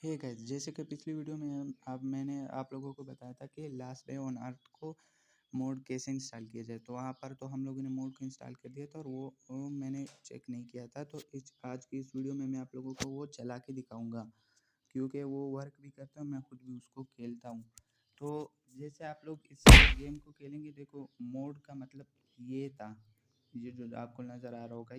Hey guys, जैसे कि पिछली वीडियो में अब मैंने आप लोगों को बताया था कि लास्ट डे ऑन अर्थ को मोड कैसे इंस्टॉल किया जाए। तो वहाँ पर तो हम लोगों ने मोड को इंस्टॉल कर दिया था और वो मैंने चेक नहीं किया था। तो आज की इस वीडियो में मैं आप लोगों को वो चला के दिखाऊंगा, क्योंकि वो वर्क भी करता है, मैं खुद भी उसको खेलता हूँ। तो जैसे आप लोग इस गेम को खेलेंगे, देखो मोड का मतलब ये था, ये जो आपको नज़र आ रहा होगा,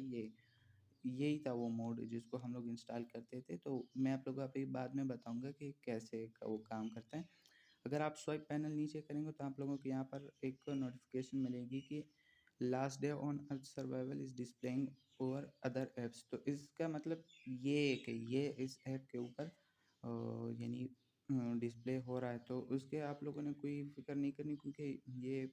यही था वो मोड जिसको हम लोग इंस्टॉल करते थे। तो मैं आप लोगों को अभी बाद में बताऊंगा कि कैसे वो काम करता है। अगर आप स्वाइप पैनल नीचे करेंगे तो आप लोगों को यहाँ पर एक नोटिफिकेशन मिलेगी कि last day on earth survival is displaying over other apps. तो इसका मतलब ये है कि ये इस ऐप के ऊपर यानी डिस्प्ले हो रहा है। तो उसके आप लोगों ने कोई फिक्र नहीं करनी, क्योंकि ये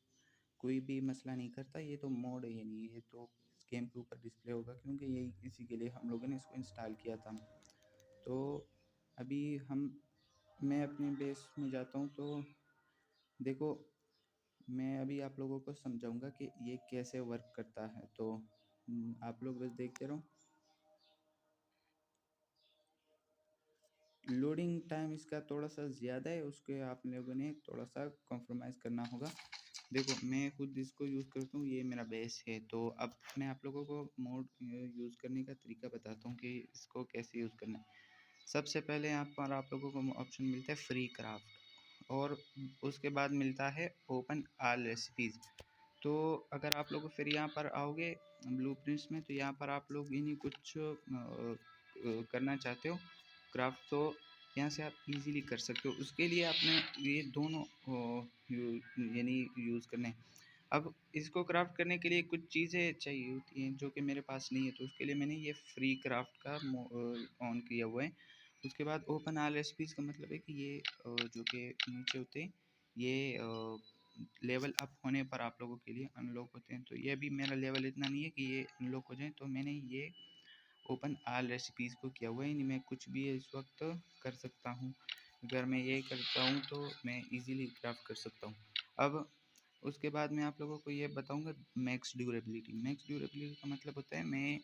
कोई भी मसला नहीं करता। ये तो मोड है, यानी ये तो गेम के ऊपर डिस्प्ले होगा, क्योंकि यही इसी के लिए हम लोगों ने इसको इंस्टॉल किया था। तो अभी मैं अपने बेस में जाता हूँ। तो देखो, मैं अभी आप लोगों को समझाऊंगा कि ये कैसे वर्क करता है। तो आप लोग बस देखते रहो। लोडिंग टाइम इसका थोड़ा सा ज़्यादा है, उसके आप लोगों ने थोड़ा सा कॉम्प्रोमाइज़ करना होगा। देखो, मैं खुद इसको यूज़ करता हूँ, ये मेरा बेस है। तो अब मैं आप लोगों को मोड यूज़ करने का तरीका बताता हूँ कि इसको कैसे यूज़ करना है। सबसे पहले यहाँ पर आप लोगों को ऑप्शन मिलता है फ्री क्राफ्ट, और उसके बाद मिलता है ओपन ऑल रेसिपीज़। तो अगर आप लोग फिर यहाँ पर आओगे ब्लूप्रिंट्स में, तो यहाँ पर आप लोग इन्हीं कुछ करना चाहते हो क्राफ्ट, तो यहाँ से आप इजीली कर सकते हो। उसके लिए आपने ये दोनों यानी यूज़ करने हैं। अब इसको क्राफ्ट करने के लिए कुछ चीज़ें चाहिए होती हैं जो कि मेरे पास नहीं है, तो उसके लिए मैंने ये फ्री क्राफ्ट का ऑन किया हुआ है। उसके बाद ओपन ऑल रेसिपीज़ का मतलब है कि ये जो कि नीचे होते हैं, ये लेवल अप होने पर आप लोगों के लिए अनलॉक होते हैं। तो ये अभी मेरा लेवल इतना नहीं है कि ये अनलॉक हो जाए, तो मैंने ये ओपन ऑल रेसिपीज़ को किया हुआ है, यानी मैं कुछ भी इस वक्त कर सकता हूँ। अगर मैं ये करता हूँ तो मैं इजीली क्राफ्ट कर सकता हूँ। अब उसके बाद मैं आप लोगों को ये बताऊंगा मैक्स ड्यूरेबिलिटी। मैक्स ड्यूरेबिलिटी का मतलब होता है,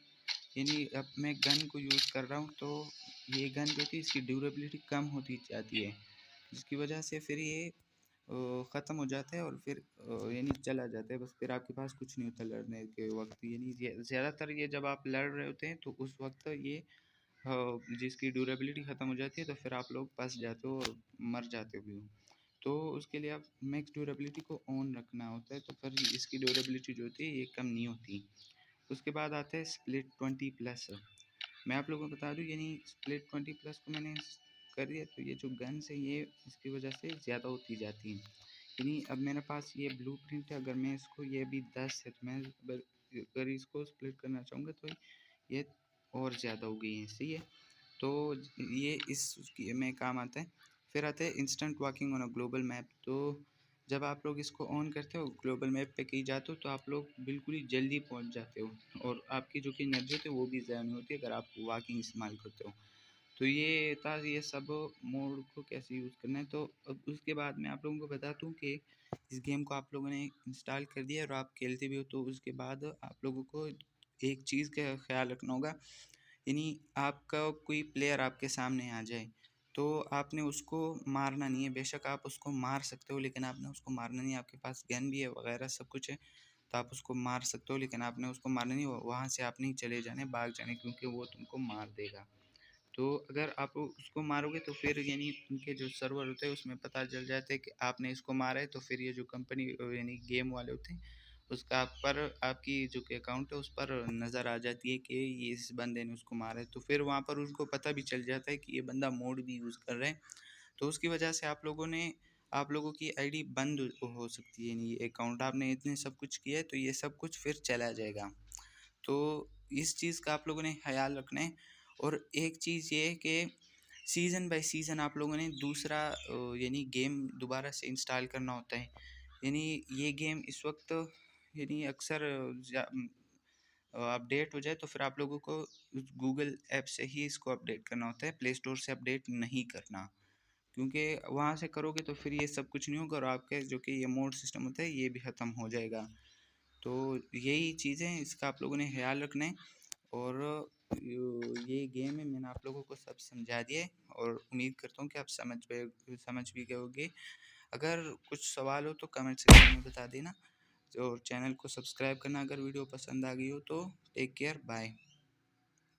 यानी अब मैं गन को यूज़ कर रहा हूँ, तो ये गन जो थी इसकी ड्यूरेबिलिटी कम होती जाती है, जिसकी वजह से फिर ये ख़त्म हो जाता है और फिर यानी चला जाता है। बस फिर आपके पास कुछ नहीं होता लड़ने के वक्त। यानी ज़्यादातर ये जब आप लड़ रहे होते हैं तो उस वक्त ये जिसकी ड्यूरेबिलिटी ख़त्म हो जाती है, तो फिर आप लोग फंस जाते हो और मर जाते भी हो। तो उसके लिए आप मैक्स ड्यूरेबिलिटी को ऑन रखना होता है, तो फिर इसकी ड्यूरेबिलिटी जो होती है ये कम नहीं होती। उसके बाद आता है स्प्लिट 20+। मैं आप लोगों को बता दूं, यानी स्प्लिट 20+ को मैंने कर दिया, तो ये जो गन्स है ये इसकी वजह से ज़्यादा होती जाती हैं। यानी अब मेरे पास ये ब्लूप्रिंट है, अगर मैं इसको, ये भी 10 है, तो मैं अगर इसको स्प्लिट करना चाहूँगा तो ये और ज़्यादा हो गई है। सही है, तो ये इसकी में काम आता है। फिर आता है instant walking on a global map. तो जब आप लोग इसको ऑन करते हो, ग्लोबल मैप पे कहीं जाते हो, तो आप लोग बिल्कुल ही जल्दी पहुंच जाते हो, और आपकी जो कि एनर्जी होती है वो भी ज़ाया नहीं होती अगर आप वॉकिंग इस्तेमाल करते हो। तो ये था ये सब मोड को कैसे यूज़ करना है। तो अब उसके बाद मैं आप लोगों को बताता हूँ कि इस गेम को आप लोगों ने इंस्टॉल कर दिया और आप खेलते भी हो, तो उसके बाद आप लोगों को एक चीज़ का ख्याल रखना होगा। यानी आपका कोई प्लेयर आपके सामने आ जाए, तो आपने उसको मारना नहीं है। बेशक आप उसको मार सकते हो, लेकिन आपने उसको मारना नहीं है। आपके पास गन भी है वगैरह सब कुछ है, तो आप उसको मार सकते हो, लेकिन आपने उसको मारना नहीं। वहाँ से आप नहीं चले जाने, भाग जाने, क्योंकि वो तुमको मार देगा। तो अगर आप उसको मारोगे तो फिर यानी उनके जो सर्वर होते हैं उसमें पता चल जाता है कि आपने इसको मारा है, तो फिर ये जो कंपनी यानी गेम वाले होते हैं उसका आप पर, आपकी जो कि अकाउंट है उस पर नज़र आ जाती है कि ये इस बंदे ने उसको मारा है। तो फिर वहाँ पर उसको पता भी चल जाता है कि ये बंदा मोड भी यूज़ कर रहा है। तो उसकी वजह से आप लोगों की आईडी बंद हो सकती है। ये अकाउंट आपने इतने सब कुछ किया है, तो ये सब कुछ फिर चला जाएगा। तो इस चीज़ का आप लोगों ने ख्याल रखना है। और एक चीज़ ये है कि सीज़न बाय सीज़न आप लोगों ने दूसरा यानी गेम दोबारा से इंस्टॉल करना होता है। यानी ये गेम इस वक्त यानी अक्सर अपडेट हो जाए, तो फिर आप लोगों को गूगल ऐप से ही इसको अपडेट करना होता है, प्ले स्टोर से अपडेट नहीं करना। क्योंकि वहाँ से करोगे तो फिर ये सब कुछ नहीं होगा और आपके जो कि ये मोड सिस्टम होता है ये भी ख़त्म हो जाएगा। तो यही चीज़ें इसका आप लोगों ने ख्याल रखना है। और ये गेम है, मैंने आप लोगों को सब समझा दिया है और उम्मीद करता हूँ कि आप समझ भी गए होंगे। अगर कुछ सवाल हो तो कमेंट सेक्शन में बता देना और चैनल को सब्सक्राइब करना अगर वीडियो पसंद आ गई हो तो। Take care, bye.